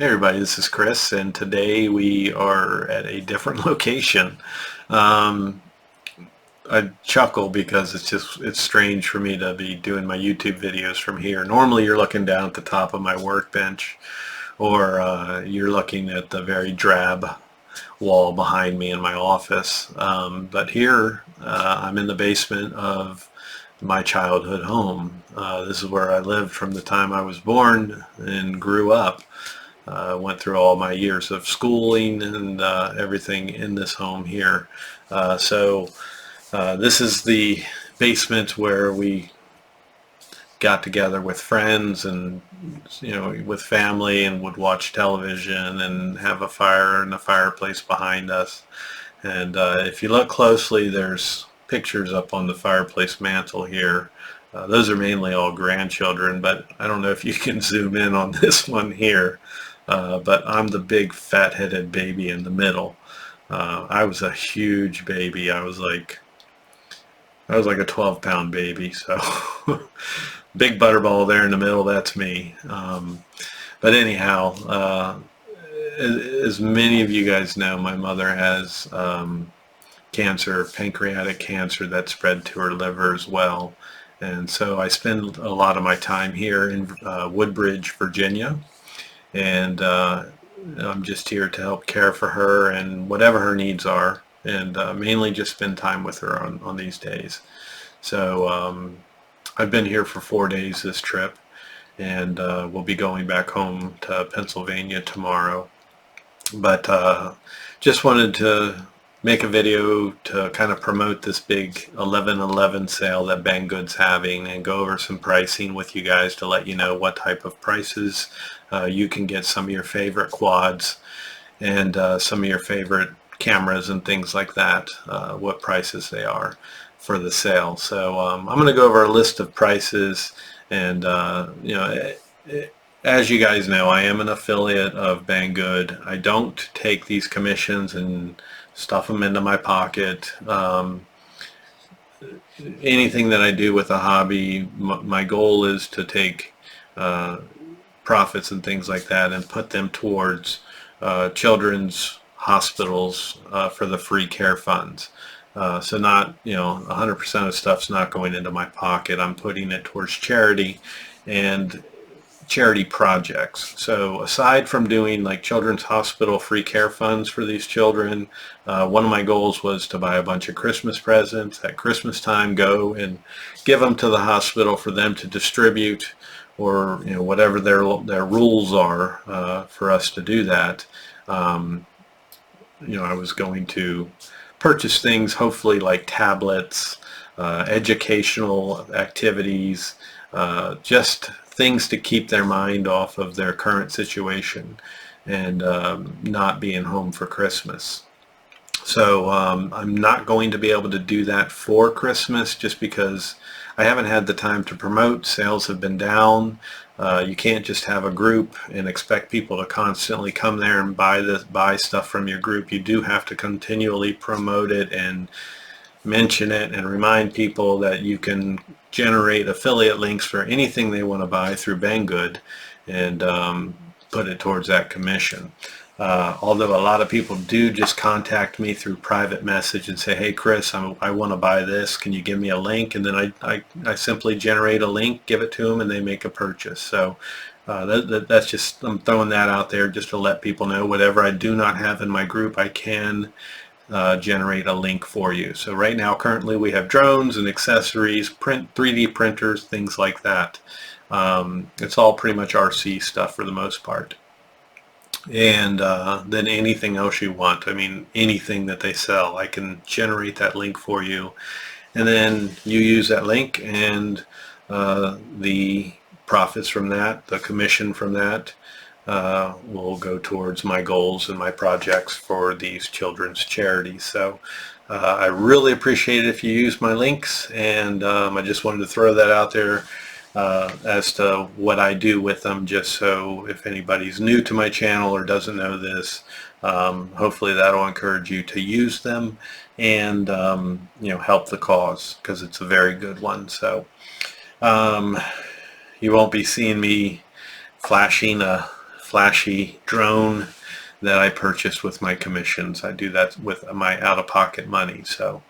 Hey everybody, this is Chris, and today we are at a different location. Um, I chuckle because it's strange for me to be doing my YouTube videos from here. Normally you're looking down at the top of my workbench, or you're looking at the very drab wall behind me in my office. But here I'm in the basement of my childhood home. This is where I lived from the time I was born and grew up. Went through all my years of schooling and everything in this home here. This is the basement where we got together with friends and with family and would watch television and have a fire in the fireplace behind us. And if you look closely, there's pictures up on the fireplace mantle here. Those are mainly all grandchildren, but I don't know if you can zoom in on this one here. But I'm the big fat-headed baby in the middle. I was a huge baby. I was like a 12-pound baby. So big butterball there in the middle. That's me. But anyhow, as many of you guys know, my mother has cancer, pancreatic cancer that spread to her liver as well. And so I spend a lot of my time here in Woodbridge, Virginia. And I'm just here to help care for her and whatever her needs are, and mainly just spend time with her on these days. So I've been here for 4 days this trip, and we'll be going back home to Pennsylvania tomorrow. But just wanted to make a video to kind of promote this big 11/11 sale that Banggood's having and go over some pricing with you guys to let you know what type of prices you can get some of your favorite quads and some of your favorite cameras and things like that, what prices they are for the sale. So I'm going to go over a list of prices, and as you guys know, I am an affiliate of Banggood. I don't take these commissions and stuff them into my pocket. Anything that I do with a hobby, my goal is to take profits and things like that and put them towards children's hospitals for the free care funds. So not, 100% of stuff's not going into my pocket. I'm putting it towards charity and charity projects. So aside from doing like children's hospital free care funds for these children, one of my goals was to buy a bunch of Christmas presents at Christmas time, go and give them to the hospital for them to distribute, or whatever their rules are for us to do that. I was going to purchase things, hopefully like tablets, educational activities, just things to keep their mind off of their current situation and not being home for Christmas. So I'm not going to be able to do that for Christmas just because I haven't had the time to promote. Sales have been down. You can't just have a group and expect people to constantly come there and buy stuff from your group. You do have to continually promote it and mention it and remind people that you can generate affiliate links for anything they want to buy through Banggood and put it towards that commission. Although a lot of people do just contact me through private message and say, hey Chris, I want to buy this, can you give me a link? And then I simply generate a link, give it to them, and they make a purchase. So that's just, I'm throwing that out there just to let people know whatever I do not have in my group, I can generate a link for you. So right now currently we have drones and accessories, 3D printers, things like that. It's all pretty much RC stuff for the most part. And then anything else you want, I mean anything that they sell, I can generate that link for you, and then you use that link, and the profits from that, the commission from that, will go towards my goals and my projects for these children's charities. So I really appreciate it if you use my links, and I just wanted to throw that out there as to what I do with them, just so if anybody's new to my channel or doesn't know this, hopefully that'll encourage you to use them and help the cause, because it's a very good one. So you won't be seeing me flashing a flashy drone that I purchased with my commissions. I do that with my out-of-pocket money. So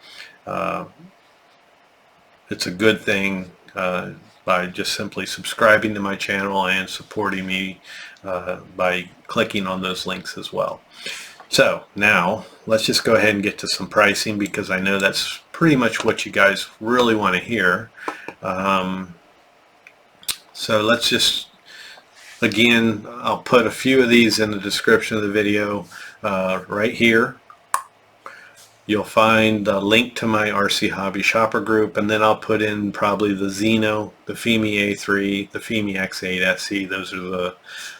it's a good thing by just simply subscribing to my channel and supporting me by clicking on those links as well. So now let's just go ahead and get to some pricing, because I know that's pretty much what you guys really want to hear. So let's just, again, I'll put a few of these in the description of the video right here. You'll find the link to my RC Hobby Shopper group, and then I'll put in probably the ZINO, the FIMI A3, the FIMI X8 SE. Those are the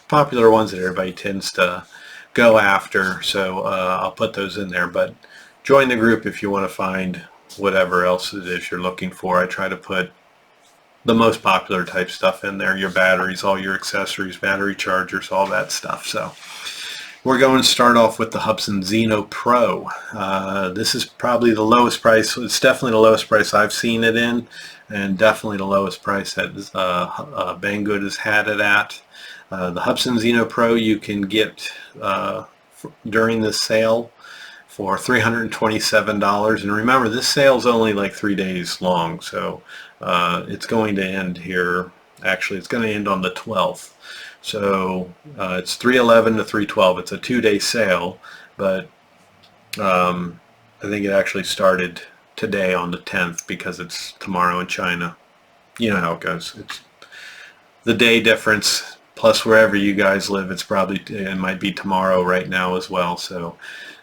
popular ones that everybody tends to go after. So I'll put those in there, but join the group if you want to find whatever else it is you're looking for. I try to put the most popular type stuff in there, your batteries, all your accessories, battery chargers, all that stuff. So we're going to start off with the Hubsan Xeno Pro. This is probably the lowest price. It's definitely the lowest price I've seen it in, and definitely the lowest price that Banggood has had it at. The Hubsan Xeno Pro you can get during this sale for $327. And remember, this sale is only like 3 days long, so it's going to end here. Actually, it's going to end on the 12th. So it's 3/11 to 3/12. It's a 2-day sale, but I think it actually started today on the 10th because it's tomorrow in China. You know how it goes. It's the day difference, plus wherever you guys live, it might be tomorrow right now as well. So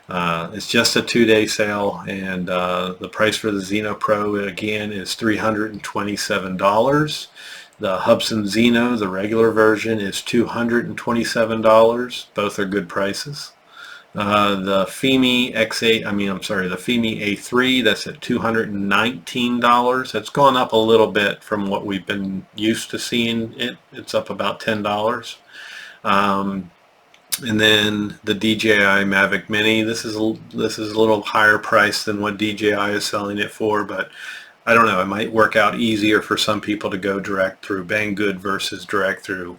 it's just a 2-day sale, and the price for the Xeno Pro again is $327. The Hubsan Xeno, the regular version, is $227. Both are good prices. The FIMI X8, the FIMI A3, that's at $219. That's gone up a little bit from what we've been used to seeing. It's up about $10. And then the DJI Mavic Mini. This is a little higher price than what DJI is selling it for, but I don't know. It might work out easier for some people to go direct through Banggood versus direct through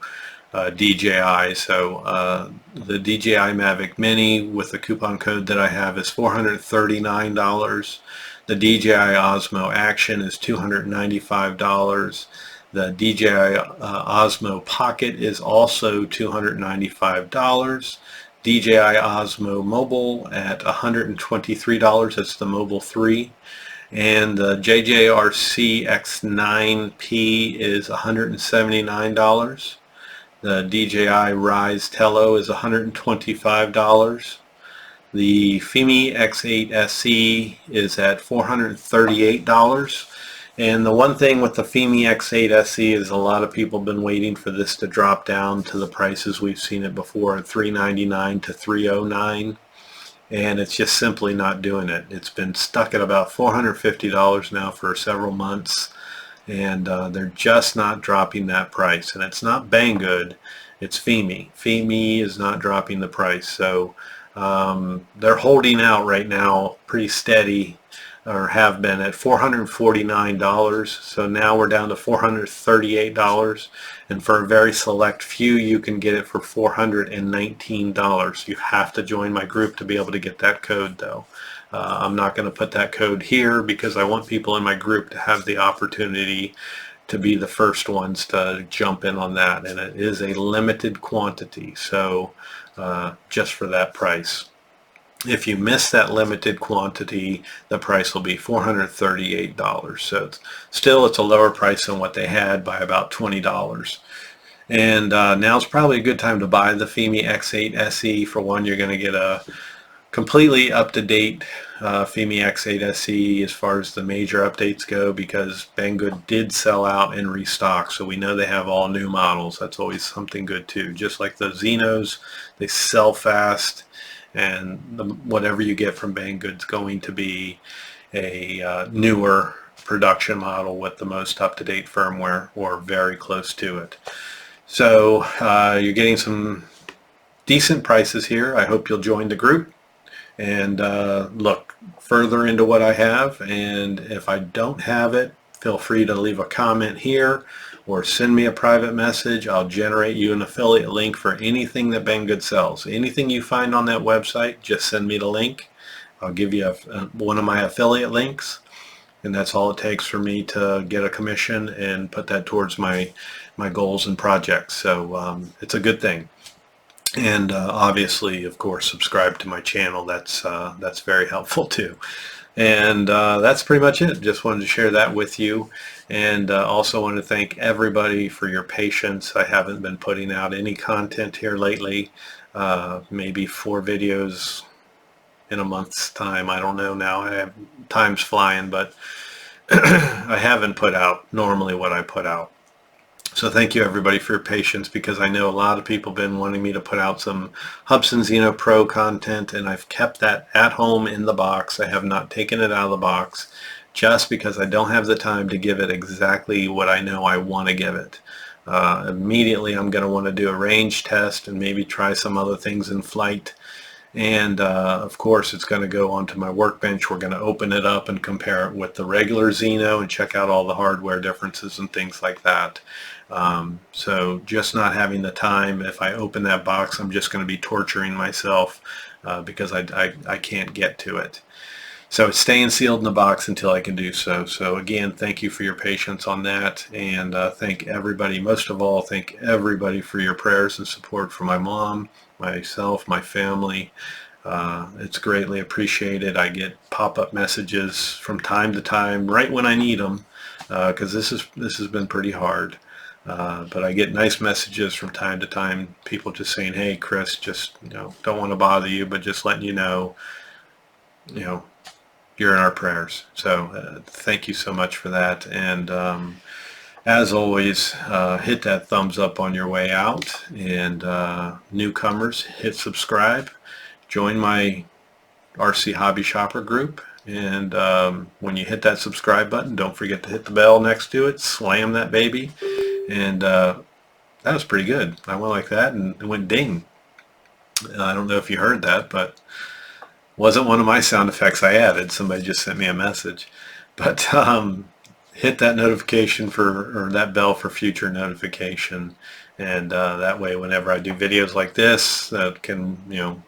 DJI. So the DJI Mavic Mini with the coupon code that I have is $439. The DJI Osmo Action is $295. The DJI Osmo Pocket is also $295. DJI Osmo Mobile at $123. That's the Mobile 3. And the JJRC X9P is $179. The DJI Rise Tello is $125. The FIMI X8 SE is at $438. And the one thing with the FIMI X8 SE is a lot of people have been waiting for this to drop down to the prices we've seen it before at $399 to $309. And it's just simply not doing it. It's been stuck at about $450 now for several months, and they're just not dropping that price. And it's not Banggood, it's FIMI. FIMI is not dropping the price, so they're holding out right now pretty steady, or have been, at $449. So now we're down to $438, and for a very select few you can get it for $419. You have to join my group to be able to get that code, though. I'm not going to put that code here because I want people in my group to have the opportunity to be the first ones to jump in on that, and it is a limited quantity, so just for that price. If you miss that limited quantity, the price will be $438. So it's a lower price than what they had by about $20. And now's probably a good time to buy the FIMI X8 SE. For one, you're going to get a completely up-to-date FIMI X8 SE as far as the major updates go, because Banggood did sell out and restock, so we know they have all new models. That's always something good too. Just like the Xenos, they sell fast, and whatever you get from Banggood's going to be a newer production model with the most up-to-date firmware, or very close to it. So you're getting some decent prices here. I hope you'll join the group and look further into what I have, and if I don't have it, feel free to leave a comment here or send me a private message. I'll generate you an affiliate link for anything that Banggood sells. Anything you find on that website, just send me the link. I'll give you one of my affiliate links, and that's all it takes for me to get a commission and put that towards my goals and projects. So it's a good thing. And obviously, of course, subscribe to my channel. That's very helpful too. And that's pretty much it. Just wanted to share that with you. And also want to thank everybody for your patience. I haven't been putting out any content here lately. Maybe 4 videos in a month's time. I don't know now. I have time's flying, but I haven't put out normally what I put out. So thank you everybody for your patience, because I know a lot of people have been wanting me to put out some Hubsan Xeno Pro content, and I've kept that at home in the box. I have not taken it out of the box just because I don't have the time to give it exactly what I know I want to give it. Immediately I'm going to want to do a range test and maybe try some other things in flight. And of course it's going to go onto my workbench. We're going to open it up and compare it with the regular ZINO and check out all the hardware differences and things like that. So just not having the time. If I open that box, I'm just going to be torturing myself because I can't get to it. So it's staying sealed in the box until I can do so. So again, thank you for your patience on that, and thank everybody, most of all, thank everybody for your prayers and support for my mom, myself, my family. It's greatly appreciated. I get pop-up messages from time to time, right when I need them, because this has been pretty hard. But I get nice messages from time to time, people just saying, "Hey, Chris, just don't want to bother you, but just letting you know, you're in our prayers." So thank you so much for that. And as always, hit that thumbs up on your way out. And newcomers, hit subscribe. Join my RC Hobby Shopper group. And when you hit that subscribe button, don't forget to hit the bell next to it. Slam that baby. And that was pretty good. I went like that and it went ding. I don't know if you heard that, but wasn't one of my sound effects I added. Somebody just sent me a message. But hit that notification or that bell for future notification, and that way whenever I do videos like this, that can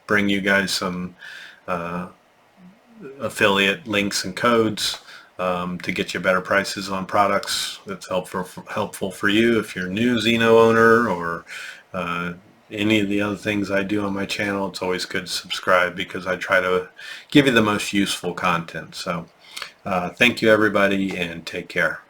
bring you guys some affiliate links and codes to get you better prices on products. That's helpful for you if you're a new ZINO owner, or any of the other things I do on my channel. It's always good to subscribe because I try to give you the most useful content. So thank you everybody, and take care.